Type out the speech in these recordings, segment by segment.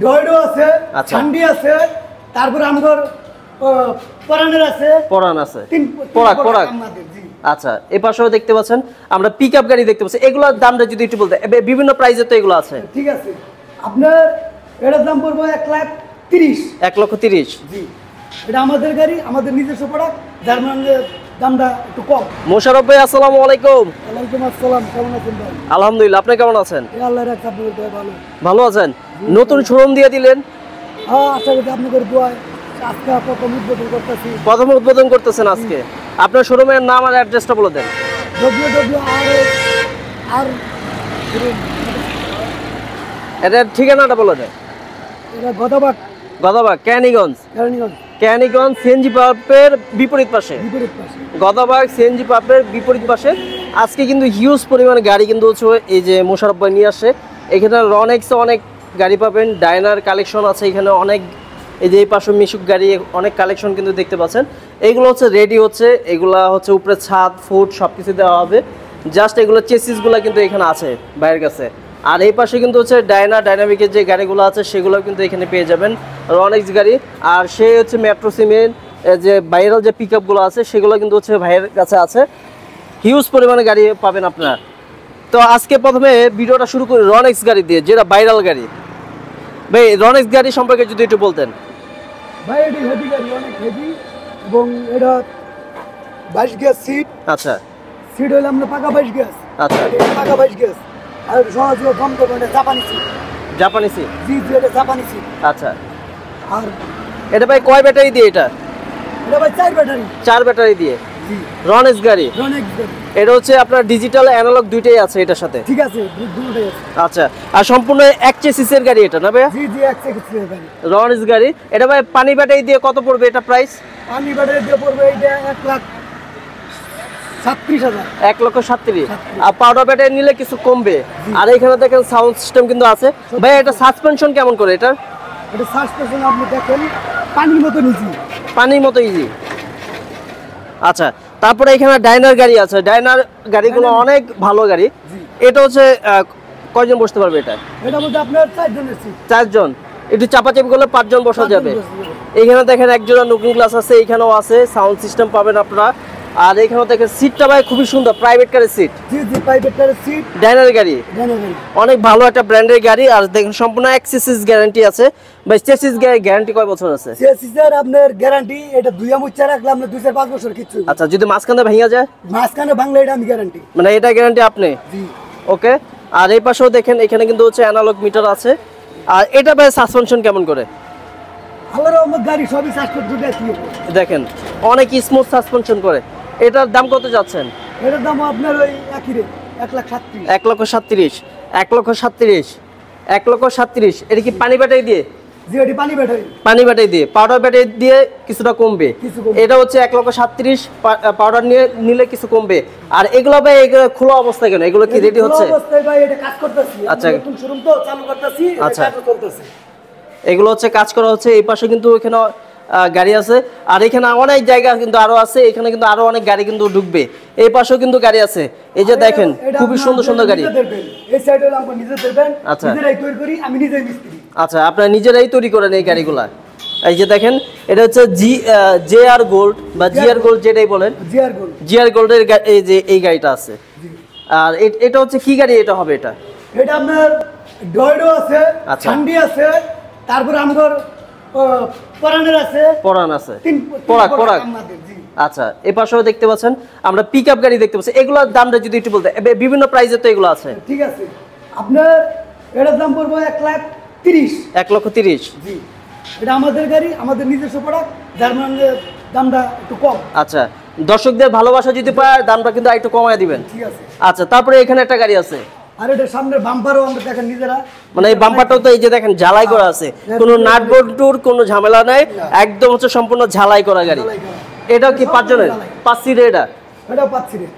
ডয়ডো আছে, সান্ডি আছে, তারপরে আমাদের পরানের আছে, পরান আছে, পরাক। আচ্ছা, এই পাশেও দেখতে পাচ্ছেন আমরা পিকআপ গাড়ি দেখতে পাচ্ছি। এগুলোর দামটা যদি একটু বলতে, বিভিন্ন প্রাইসে তো এগুলো আছে। ঠিক আছে, আপনার এটার দাম পড়বে 1,30,000। 1,30,000। জি, এটা আমাদের গাড়ি, আমাদের নিজস্ব প্রোডাক্ট, যার মানে দামটা একটু কম। মোশাররফ ভাই, আসসালামু আলাইকুম। ওয়ালাইকুম আসসালাম, কেমন আছেন ভাই? আলহামদুলিল্লাহ, আপনি কেমন আছেন? আল্লাহর রাখা, আপনাদের ভালো। ভালো আছেন? নতুন শোরুম দিয়ে দিলেন। হ্যাঁ, আশা করি আপনাদের দোয়ায় আজকে প্রথম উদ্বোধন করতেছি। প্রথম উদ্বোধন করতেছেন আজকে। আপনার শোরুমের নাম আর অ্যাড্রেসটা বলে দেন। আর এটার ঠিকানাটা বলে দেন। এটা গদাবাগ, ক্যানিগঞ্জ সিএনজি পাম্পের বিপরীত পাশে। গদাবাগ সিএনজি পাম্পের বিপরীত পাশে। আজকে কিন্তু হিউজ পরিমাণে গাড়ি কিন্তু হচ্ছে এই যে মোশাররফ ভাই নিয়ে আসে। এখানে রনেক্সে অনেক গাড়ি পাবেন, ডাইনার কালেকশন আছে এখানে অনেক। এই যে এই পাশে মিশুক গাড়ি অনেক কালেকশন কিন্তু দেখতে পাচ্ছেন। এইগুলো হচ্ছে রেডি হচ্ছে, এগুলা হচ্ছে উপরে ছাদ ফুট সব কিছু দেওয়া হবে। জাস্ট এগুলো চেসিসগুলো কিন্তু এখানে আছে বাইরের কাছে। আর এই পাশে কিন্তু হচ্ছে ডাইনামিকের যে গাড়িগুলো আছে সেগুলো কিন্তু এখানে পেয়ে যাবেন, রনেক্স গাড়ি। আর সে হচ্ছে মেট্রো সিমেন্ট যে ভাইরাল যে পিক আপগুলো আছে সেগুলো কিন্তু হচ্ছে ভাইয়ের কাছে আছে। হিউজ পরিমাণে গাড়ি পাবেন আপনার। তো আজকে প্রথমে ভিডিওটা শুরু করি রনেক্স গাড়ি দিয়ে, যেটা ভাইরাল গাড়ি। ভাই, রনেক্স গাড়ি সম্পর্কে যদি একটু বলতেন। ভাই, এটি হেভি গাড়ি, অনেক হেভি, এবং এটা 22 গ্যাস সিট। আচ্ছা, সিট হইলে আমরা পাকা 22 গ্যাস। আচ্ছা, পাকা 22 গ্যাস। আর সহজে কম করবো, এটা জাপানি সিট। জাপানি সিট? জি, এটা জাপানি সিট। আচ্ছা, আর এটা ভাই কয় ব্যাটারি দিয়ে? এটা ভাই 4 ব্যাটারি। 4 ব্যাটারি দিয়ে রনেক্স গাড়ি। এটা হচ্ছে আপনার ডিজিটাল অ্যানালগ দুইটাই আছে এটার সাথে। ঠিক আছে, দুটোই আছে। আচ্ছা, আর সম্পূর্ণ এক চেসিসের গাড়ি এটা না ভাই? জি জি, এক চেসিসের গাড়ি, রনেক্স গাড়ি। এটা ভাই পানি ব্যাটারি দিয়ে কত পড়বে এটা প্রাইস? পানি ব্যাটারি দিয়ে পড়বে এটা 1,37,000। 1,37,000। আর পাউডার ব্যাটারি নিলে কিছু কমবে। আর এখানে দেখেন সাউন্ড সিস্টেম কিন্তু আছে। ভাই, এটা সাসপেনশন কেমন করে? এটা সাসপেনশন আপনি দেখেন পানির মতো ইজি। পানির মতো ইজি। আচ্ছা, তারপরে এখানে ডাইনার গাড়ি আছে। ডাইনার গাড়িগুলো অনেক ভালো গাড়ি। এটা হচ্ছে কয়জন বসতে পারবে এটা? এটা বলতে আপনার 4 জনের সিট। 4 জন। একটু চাপাচাপি করলে 5 জন বসা যাবে। এখানে দেখেন একজোড়া লুকিং গ্লাস আছে, এখানেও আছে, সাউন্ড সিস্টেম পাবেন আপনারা। আর এখানে দেখেন সিটটা ভাই খুবই সুন্দর, প্রাইভেট কারের সিট। জি জি, প্রাইভেট কারের সিট, ডাইনার গাড়ি, অনেক ভালো একটা ব্র্যান্ডের গাড়ি। আর দেখেন সম্পূর্ণ এক্সেসিস গ্যারান্টি আছে। ভাই, চেসিস গ্যারান্টি কয় বছর আছে? চেসিসের আপনার গ্যারান্টি এটা 2 মুচ্চা রাখলাম না 2-5 বছর কিছু। আচ্ছা, যদি মাঝখানে ভেঙে যায়? মাঝখানে ভাঙলে এটা আমি গ্যারান্টি, মানে এটা গ্যারান্টি আপনি? জি। ওকে। আর এই পাশেও দেখেন এখানে কিন্তু হচ্ছে অ্যানালগ মিটার আছে। আর এটা ভাই সাসপেনশন কেমন করে? আল্লাহর রহমত, গাড়ি সবই সাসপেনশন দিয়ে দেখেন অনেক স্মুথ সাসপেনশন করে। এটার দাম কত যাচ্ছেন? এটার দাম আপনার ওই একই রেট, 1,37,000। 1,37,000। 1,37,000। এটা কি পানি ব্যাটারি দিয়ে? জি, এটি পানি ব্যাটারি। পানি ব্যাটারি দিয়ে, পাউডার ব্যাটারি দিয়ে কিছুটা কমবে। এটা হচ্ছে 1,37,000, পাউডার নিলে কিছু কমবে। আর এগুলো ভাই এগুলো খোলা অবস্থায় কেন? এগুলো কি রেডি হচ্ছে? খোলা অবস্থায় ভাই, এটা কাজ করতেছি। আচ্ছা, নতুন শোরুম তো চালু করতেছি, আচ্ছা, কাজ করতেছি। এগুলো হচ্ছে কাজ করা হচ্ছে। এই পাশে কিন্তু এখানে গাড়ি আছে। আর এখানে অনেক জায়গা কিন্তু আরো আছে, এখানে কিন্তু আরো অনেক গাড়ি কিন্তু ঢুকবে। এই পাশেও কিন্তু গাড়ি আছে। এই যে দেখেন খুবই সুন্দর সুন্দর গাড়ি। এই সাইডে হলো আমরা নিজে দেবেন। আচ্ছা, নিজেরাই তৈরি করি, আমি নিজেই মিস্ত্রি। আচ্ছা, আপনারা নিজেরাই তৈরি করেন এই গাড়িগুলা। এই যে দেখেন এটা হচ্ছে জেআর গোল্ড বা জিআর গোল্ড যেটাই বলেন, জিআর গোল্ডের এই যে এই গাড়িটা আছে। আর এটা হচ্ছে কি গাড়ি? এটা হবে এটা আপনার ডয়ডো আছে, সান্ডি আছে, তারপর আমাদের পরানের আছে, পরান আছে, পরাক। আচ্ছা, এই পাশেও দেখতে পাচ্ছেন আমরা পিকআপ গাড়ি দেখতে পাচ্ছি। এগুলোর দামটা যদি একটু বলতে, বিভিন্ন প্রাইসে তো এগুলো আছে। ঠিক আছে, আপনার এটার দাম পড়বে 1,30,000। 1,30,000। জি, এটা আমাদের গাড়ি, আমাদের নিজস্ব প্রোডাক্ট, যার মানে দামটা একটু কম। আচ্ছা, দর্শকদের ভালোবাসা যদি পায় দামটা কিন্তু একটু কমায় দিবেন। ঠিক আছে। আচ্ছা, তারপরে এখানে একটা গাড়ি আছে। আর এটা সামনের বাম্পারও আমরা দেখেন নিজেরা, মানে এই বাম্পারটাও তো এই যে দেখেন ঝালাই করা আছে, কোনো নাট বল্টুর কোনো ঝামেলা নাই, একদম হচ্ছে সম্পূর্ণ ঝালাই করা গাড়ি। এটা কি 5 জনের? 5 সিটের? এটাও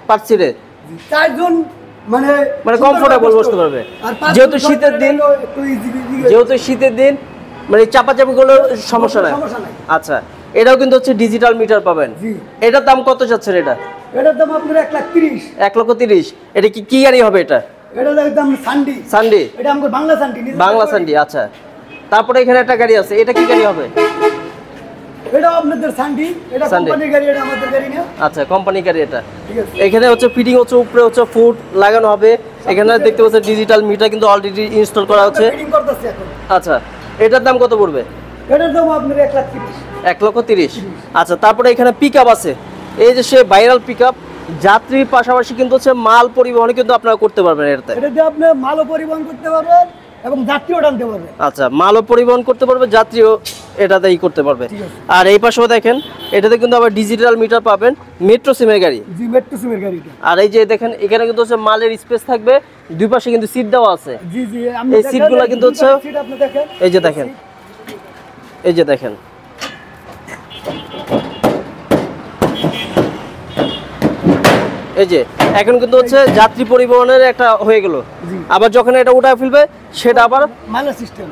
5 সিটের। 4 জন মানে কমফোর্টেবল বসতে পারবে। যেহেতু শীতের দিন মানে চাপাচাপি গুলো সমস্যা নাই। আচ্ছা, এটাও কিন্তু হচ্ছে ডিজিটাল মিটার পাবেন। এটার দাম কত যাচ্ছে? এটার দাম আপনার 1,30,000। 1,30,000। এটা কি গাড়ি হবে? এটা এটার দাম সান্ডি। সান্ডি, এটা আমাদের বাংলা সান্ডি। বাংলা সান্ডি। আচ্ছা, তারপরে এখানে একটা গাড়ি আছে, এটা কি গাড়ি হবে? এটা আপনাদের সান্ডি, এটা কোম্পানির গাড়ি, এটা আমাদের গাড়ি না। আচ্ছা, কোম্পানি গাড়ি এটা। ঠিক আছে। এখানে হচ্ছে ফিটিং হচ্ছে, উপরে হচ্ছে ফুট লাগানো হবে। এখানে দেখতে পাচ্ছেন ডিজিটাল মিটার কিন্তু অলরেডি ইনস্টল করা হচ্ছে। ফিটিং করতেছি এখন। আচ্ছা, এটার দাম কত পড়বে? এটার দাম আপনার 1,30,000। 1,30,000। আচ্ছা, তারপরে এখানে পিকআপ আছে, এই যে সে ভাইরাল পিকআপ, যাত্রীর পাশাপাশি কিন্তু হচ্ছে মাল পরিবহন কিন্তু আপনারা করতে পারবেন এটাতে। এটা দিয়ে আপনি মালও পরিবহন করতে পারবেন এবং যাত্রীও টানতে পারবেন। আচ্ছা, মালও পরিবহন করতে পারবে, যাত্রীও এটাতেই করতে পারবে। আর এই পাশেও দেখেন, এটাতে কিন্তু আবার ডিজিটাল মিটার পাবেন, মেট্রো সিমের গাড়ি। জি, মেট্রো সিমের গাড়িটা। আর এই যে দেখেন, এখানে কিন্তু হচ্ছে মালের স্পেস থাকবে, দুই পাশে কিন্তু সিট দেওয়া আছে। জি জি, এই সিটগুলো কিন্তু হচ্ছে, সিট আপনি দেখেন, এই যে দেখেন, এই যে দেখেন, এই যে এখন কিন্তু হচ্ছে যাত্রী পরিবহনের একটা হয়ে গেল। আবার যখন এটা উঠায় ফেলবে সেটা আবার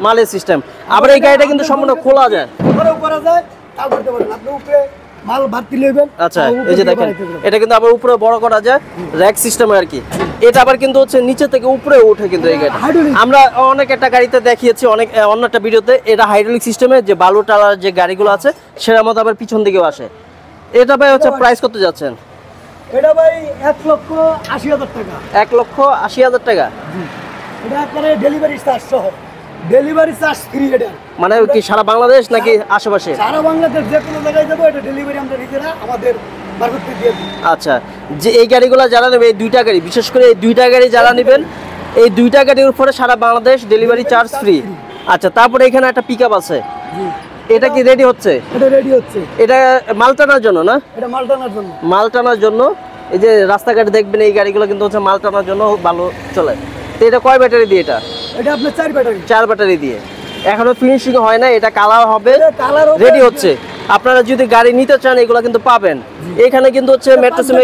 মালের সিস্টেম। আবার এই গাড়িটা কিন্তু সম্পূর্ণ খোলা যায়, করা যায়, তাও করতে পারেন আপনি উপরে মাল ভর্তি লইবেন। আচ্ছা, এই যে দেখেন, এটা কিন্তু আবার উপরে বড় করা যায়, র‍্যাক সিস্টেমে আর কি। এটা আবার কিন্তু হচ্ছে নিচে থেকে উপরে ওঠে কিন্তু এই গাড়ি। আমরা অনেক একটা গাড়িতে দেখিয়েছি, অনেক অন্য একটা ভিডিওতে, এটা হাইড্রোলিক সিস্টেমে যে বালু টালার যে গাড়িগুলো আছে সেটার মধ্যে আবার পিছন দিকেও আসে। এটা ভাই হচ্ছে প্রাইস কত যাচ্ছেন? এটা ভাই 1,80,000 টাকা। 1,80,000 টাকা। এটা আপনার ডেলিভারি চার্জ সহ, ডেলিভারি চার্জ ফ্রি। এটা মানে কি সারা বাংলাদেশ নাকি আশেপাশে? সারা বাংলাদেশ, যে কোনো জায়গায় যাবো, এটা ডেলিভারি আমরা নিজেরা আমাদের মার্কেটে দিয়ে দিই। আচ্ছা, যে এই গাড়িগুলো যারা নেবে, এই দুইটা গাড়ি, বিশেষ করে এই দুইটা গাড়ি যারা নেবেন, এই দুইটা গাড়ির উপরে সারা বাংলাদেশ ডেলিভারি চার্জ ফ্রি। আচ্ছা, তারপরে এখানে একটা পিকআপ আছে, এটা কি রেডি হচ্ছে? এটা রেডি হচ্ছে। এটা মাল টানার জন্য না? এটা মাল টানার জন্য। মাল টানার জন্য। এই যে রাস্তাঘাটে দেখবেন এই গাড়িগুলো কিন্তু হচ্ছে মাল টানার জন্য ভালো চলে। তো এটা কয় ব্যাটারি দিয়ে? এটা আপনার 4 ব্যাটারি। 4 ব্যাটারি দিয়ে। এখনো ফিনিশিং হয় না, এটা কালার হবে, রেডি হচ্ছে। আপনারা যদি গাড়ি নিতে চান এগুলো কিন্তু পাবেন। এখানে কিন্তু হচ্ছে মেট্রো সিমে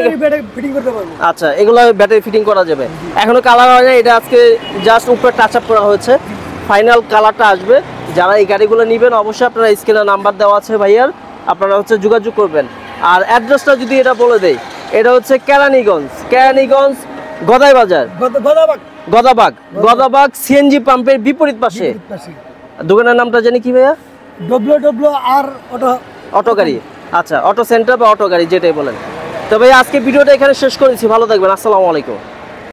ফিটিং করতে পারবো। আচ্ছা, এগুলো ব্যাটারি ফিটিং করা যাবে। এখনো কালার হয় না, এটা আজকে জাস্ট উপরে টাচ আপ করা হয়েছে, ফাইনাল কালারটা আসবে। যারা এই গাড়িগুলো নেবেন অবশ্যই আপনারা স্ক্রিনে নাম্বার দেওয়া আছে ভাইয়ার, আপনারা হচ্ছে যোগাযোগ করবেন। আর অ্যাড্রেসটা যদি এটা বলে দেই, এটা হচ্ছে কেরানীগঞ্জ গদাই বাজার, গদাবাগ সিএনজি পাম্পের বিপরীত পাশে। দোকানের নামটা জানি কি ভাইয়া? WWR অটো গাড়ি। আচ্ছা, অটো সেন্টার বা অটো গাড়ি যেটাই বলেন। তো ভাই আজকে ভিডিওটা এখানে শেষ করেছি, ভালো থাকবেন, আসসালামু আলাইকুম।